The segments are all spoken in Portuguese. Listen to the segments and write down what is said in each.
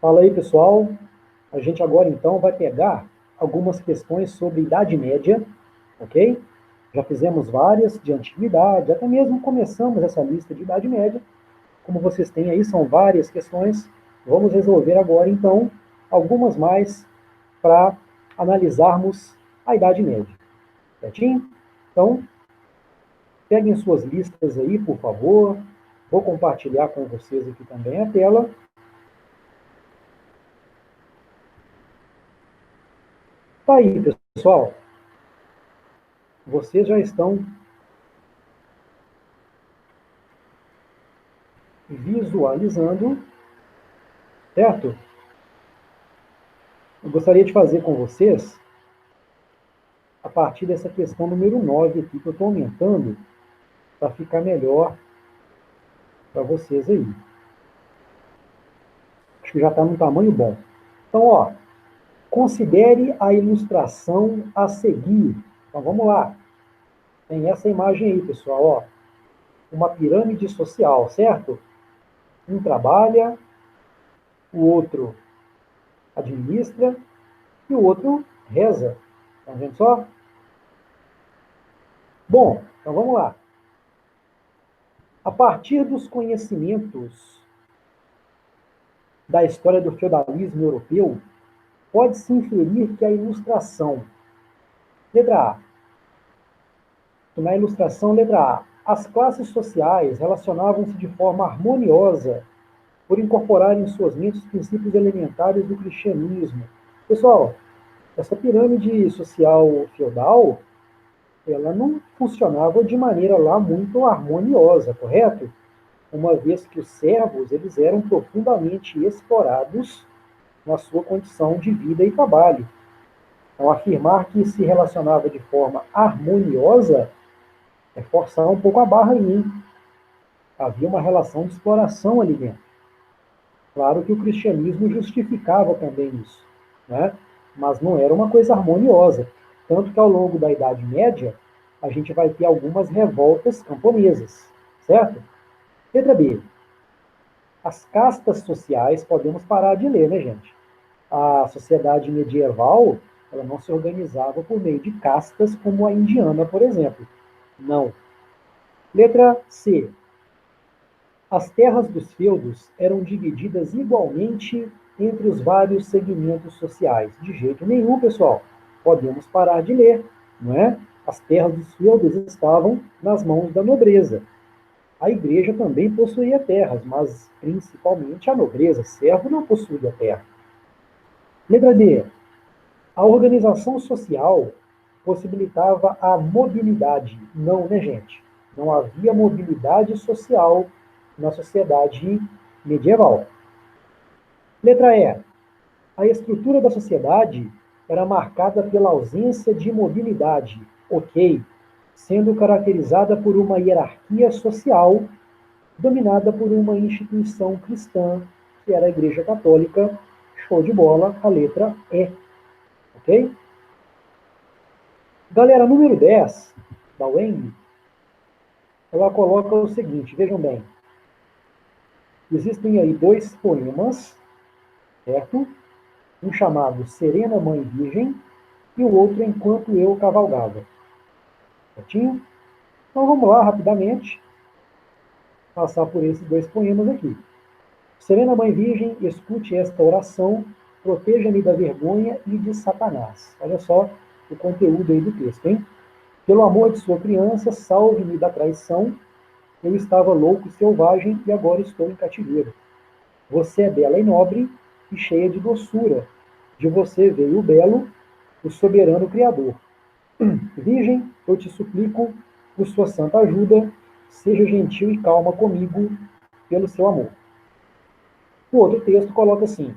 Fala aí, pessoal. A gente agora, então, vai pegar algumas questões sobre Idade Média, ok? Já fizemos várias de Antiguidade, até mesmo começamos essa lista de Idade Média. Como vocês têm aí, são várias questões. Vamos resolver agora, então, algumas mais para analisarmos a Idade Média. Certinho? Então, peguem suas listas aí, por favor. Vou compartilhar com vocês aqui também a tela. Tá aí, pessoal. Vocês já estão visualizando, certo? Eu gostaria de fazer com vocês, a partir dessa questão número 9 aqui, que eu estou aumentando, para ficar melhor para vocês aí. Acho que já está num tamanho bom. Então, ó, considere a ilustração a seguir. Então, vamos lá. Tem essa imagem aí, pessoal, ó. Uma pirâmide social, certo? Um trabalha, o outro administra e o outro reza. Estão vendo só? Bom, então vamos lá. A partir dos conhecimentos da história do feudalismo europeu, pode-se inferir que a ilustração, letra A, na ilustração, letra A, as classes sociais relacionavam-se de forma harmoniosa por incorporarem em suas mentes os princípios elementares do cristianismo. Pessoal, essa pirâmide social feudal, ela não funcionava de maneira lá muito harmoniosa, correto? Uma vez que os servos eles eram profundamente explorados na sua condição de vida e trabalho. Então, afirmar que se relacionava de forma harmoniosa é forçar um pouco a barra aí, hein? Havia uma relação de exploração ali dentro. Claro que o cristianismo justificava também isso, né? Mas não era uma coisa harmoniosa. Tanto que ao longo da Idade Média, a gente vai ter algumas revoltas camponesas, certo? Letra B. As castas sociais, podemos parar de ler, né, gente? A sociedade medieval, ela não se organizava por meio de castas como a indiana, por exemplo. Não. Letra C. As terras dos feudos eram divididas igualmente entre os vários segmentos sociais. De jeito nenhum, pessoal. Podemos parar de ler, não é? As terras dos feudos estavam nas mãos da nobreza. A igreja também possuía terras, mas principalmente a nobreza. Servo não possuía terra. Letra D. A organização social possibilitava a mobilidade. Não, né, gente? Não havia mobilidade social na sociedade medieval. Letra E. A estrutura da sociedade era marcada pela ausência de mobilidade, ok, sendo caracterizada por uma hierarquia social dominada por uma instituição cristã, que era a Igreja Católica. Show de bola, a letra E, ok? Galera, número 10 da Weng, ela coloca o seguinte, vejam bem, existem aí dois poemas, certo? Um chamado Serena Mãe Virgem e o outro Enquanto Eu Cavalgava. Certinho? Então vamos lá rapidamente passar por esses dois poemas aqui. Serena Mãe Virgem, escute esta oração, proteja-me da vergonha e de Satanás. Olha só o conteúdo aí do texto, hein? Pelo amor de sua criança, salve-me da traição. Eu estava louco e selvagem e agora estou em cativeiro. Você é bela e nobre e cheia de doçura. De você veio o belo, o soberano Criador. Virgem, eu te suplico, por sua santa ajuda, seja gentil e calma comigo, pelo seu amor. O outro texto coloca assim: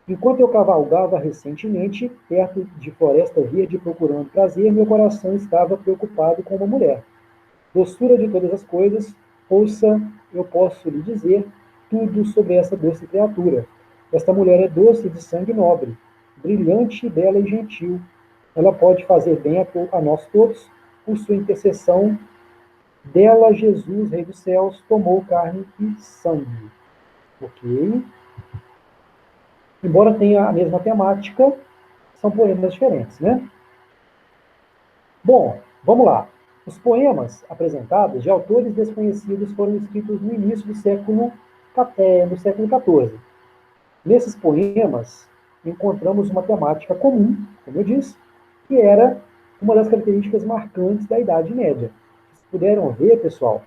enquanto eu cavalgava recentemente, perto de Floresta Verde, procurando prazer, meu coração estava preocupado com uma mulher. Doçura de todas as coisas, ouça, eu posso lhe dizer tudo sobre essa doce criatura. Esta mulher é doce de sangue nobre, brilhante, bela e gentil. Ela pode fazer bem a nós todos, por sua intercessão. Dela, Jesus, Rei dos céus, tomou carne e sangue. Ok? Embora tenha a mesma temática, são poemas diferentes, né? Bom, vamos lá. Os poemas apresentados de autores desconhecidos foram escritos no início do século XIV. Nesses poemas, encontramos uma temática comum, como eu disse, que era uma das características marcantes da Idade Média. Vocês puderam ver, pessoal,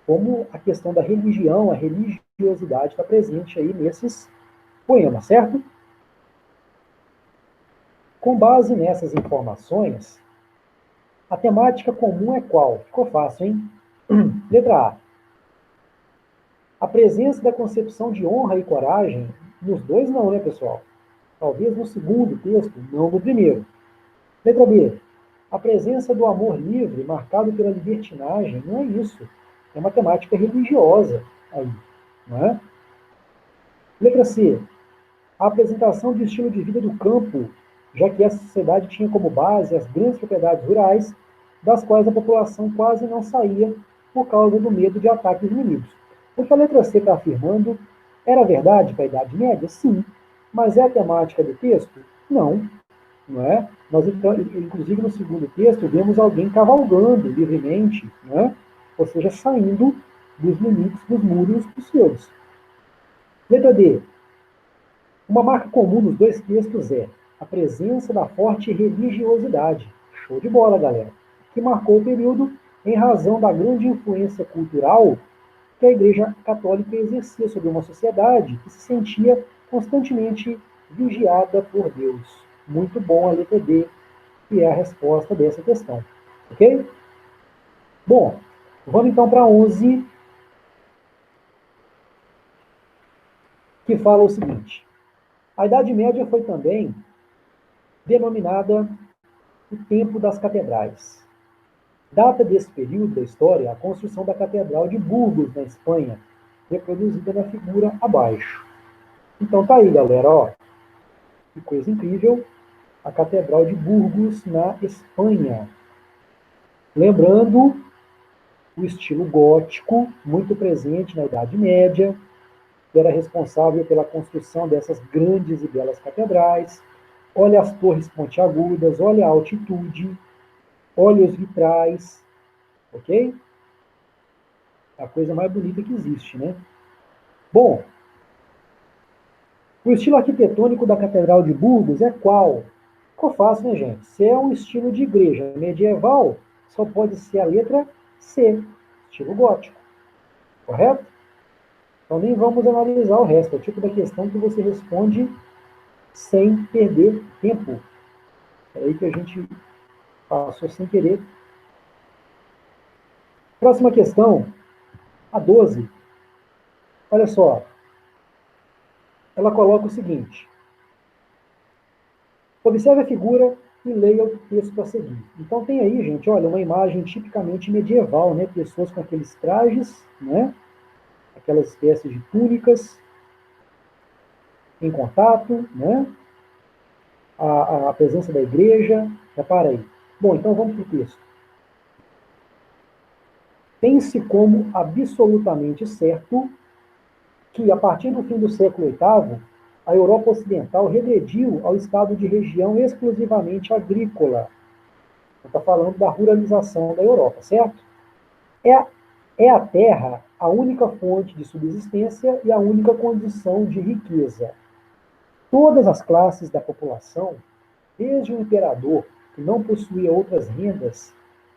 como a questão da religião, a religiosidade está presente aí nesses poemas, certo? Com base nessas informações, a temática comum é qual? Ficou fácil, hein? Letra A. A presença da concepção de honra e coragem, nos dois não, né, pessoal? Talvez no segundo texto, não no primeiro. Letra B. A presença do amor livre, marcado pela libertinagem, não é isso. É uma temática religiosa aí, não é? Letra C. A apresentação do estilo de vida do campo, já que essa sociedade tinha como base as grandes propriedades rurais, das quais a população quase não saía por causa do medo de ataques inimigos. O que a letra C está afirmando era verdade para a Idade Média? Sim. Mas é a temática do texto? Não. Não é? Nós, inclusive, no segundo texto, vemos alguém cavalgando livremente, não é? Ou seja, saindo dos limites, dos muros possíveis. Letra D. Uma marca comum nos dois textos é a presença da forte religiosidade. Show de bola, galera. Que marcou o período em razão da grande influência cultural que a Igreja Católica exercia sobre uma sociedade que se sentia constantemente vigiada por Deus. Muito bom a letra D, que é a resposta dessa questão. Ok? Bom, vamos então para 11, que fala o seguinte. A Idade Média foi também denominada o tempo das catedrais. Data desse período da história a construção da Catedral de Burgos, na Espanha, reproduzida na figura abaixo. Então tá aí, galera, ó. Que coisa incrível. A Catedral de Burgos, na Espanha. Lembrando o estilo gótico, muito presente na Idade Média, que era responsável pela construção dessas grandes e belas catedrais. Olha as torres pontiagudas, olha a altitude, olha os vitrais, ok? É a coisa mais bonita que existe, né? Bom, o estilo arquitetônico da Catedral de Burgos é qual? Ficou fácil, né, gente? Se é um estilo de igreja medieval, só pode ser a letra C, estilo gótico, correto? Então nem vamos analisar o resto, é o tipo da questão que você responde sem perder tempo. É aí que a gente passou sem querer. Próxima questão, a 12. Olha só, ela coloca o seguinte. Observe a figura e leia o texto a seguir. Então tem aí, gente, olha, uma imagem tipicamente medieval, né? Pessoas com aqueles trajes, né? Aquelas espécies de túnicas em contato, né? A presença da igreja. Repara aí. Bom, então vamos para o texto. Tem-se como absolutamente certo que, a partir do fim do século VIII, a Europa Ocidental regrediu ao estado de região exclusivamente agrícola. Está falando da ruralização da Europa, certo? É, é a terra a única fonte de subsistência e a única condição de riqueza. Todas as classes da população, desde o imperador, que não possuía outras rendas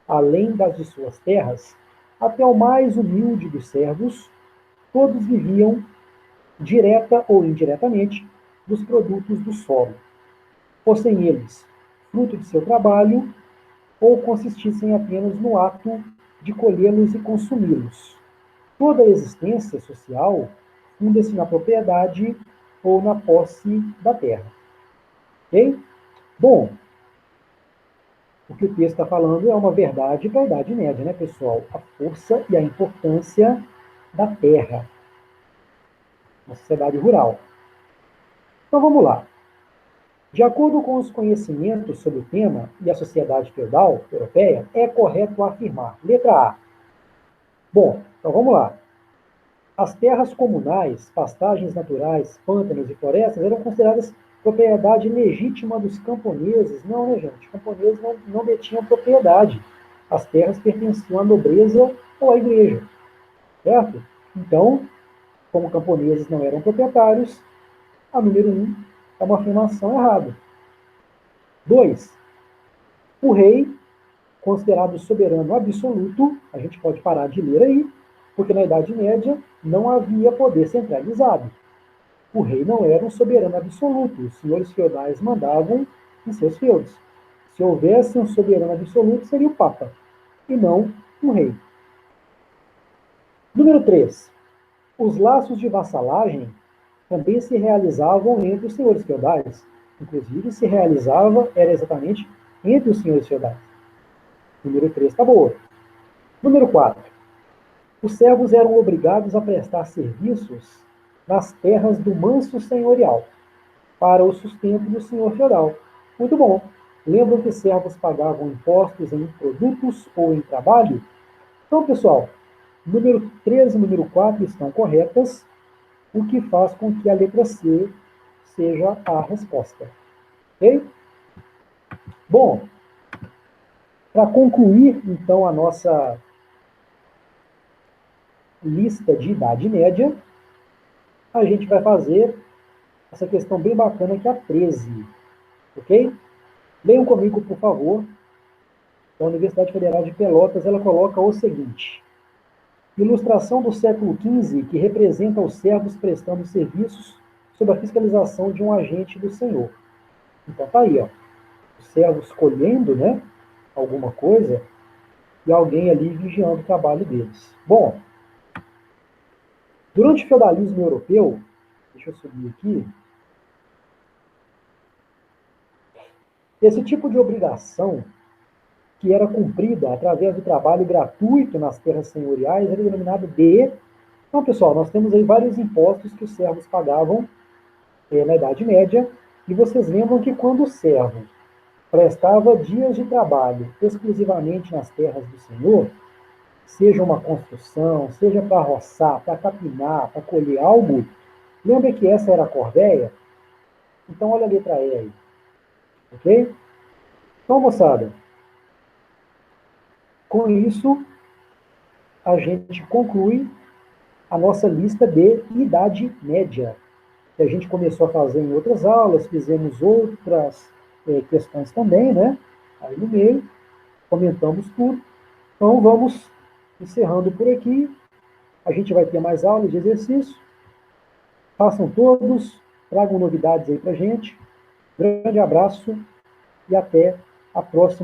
além das de suas terras, até o mais humilde dos servos, todos viviam, direta ou indiretamente, dos produtos do solo, fossem eles fruto de seu trabalho ou consistissem apenas no ato de colhê-los e consumi-los. Toda a existência social funda-se na propriedade ou na posse da terra. Ok? Bom, o que o texto está falando é uma verdade para a Idade Média, né, pessoal? A força e a importância da terra na sociedade rural. Então vamos lá. De acordo com os conhecimentos sobre o tema e a sociedade feudal europeia, é correto afirmar. Letra A. Bom, então vamos lá. As terras comunais, pastagens naturais, pântanos e florestas eram consideradas propriedade legítima dos camponeses. Não, né, gente? Os camponeses não detinham propriedade. As terras pertenciam à nobreza ou à igreja, certo? Então, como camponeses não eram proprietários, a número 1 é uma afirmação errada. 2. O rei, considerado soberano absoluto, a gente pode parar de ler aí, porque na Idade Média não havia poder centralizado. O rei não era um soberano absoluto, os senhores feudais mandavam em seus feudos. Se houvesse um soberano absoluto, seria o Papa, e não um rei. Número 3. Os laços de vassalagem também se realizavam entre os senhores feudais. Inclusive, se realizava, era exatamente entre os senhores feudais. Número 3 está boa. Número 4. Os servos eram obrigados a prestar serviços nas terras do manso senhorial, para o sustento do senhor feudal. Muito bom. Lembram que servos pagavam impostos em produtos ou em trabalho? Então, pessoal, número 3 e número 4 estão corretas, o que faz com que a letra C seja a resposta. Ok? Bom, para concluir, então, a nossa lista de Idade Média, a gente vai fazer essa questão bem bacana que é a 13. Ok? Leiam comigo, por favor. A Universidade Federal de Pelotas, ela coloca o seguinte: ilustração do século XV que representa os servos prestando serviços sob a fiscalização de um agente do senhor. Então tá aí, ó, os servos colhendo, né, alguma coisa e alguém ali vigiando o trabalho deles. Bom, durante o feudalismo europeu, deixa eu subir aqui, esse tipo de obrigação que era cumprida através do trabalho gratuito nas terras senhoriais era denominado de... Então, pessoal, nós temos aí vários impostos que os servos pagavam na Idade Média, e vocês lembram que quando o servo prestava dias de trabalho exclusivamente nas terras do senhor, seja uma construção, seja para roçar, para capinar, para colher algo, lembra que essa era a corvéia? Então, olha a letra E aí, ok? Então, moçada, com isso, a gente conclui a nossa lista de Idade Média, que a gente começou a fazer em outras aulas, fizemos outras questões também, né? Aí no meio, comentamos tudo. Então, vamos encerrando por aqui. A gente vai ter mais aulas de exercício. Façam todos, tragam novidades aí para gente. Grande abraço e até a próxima.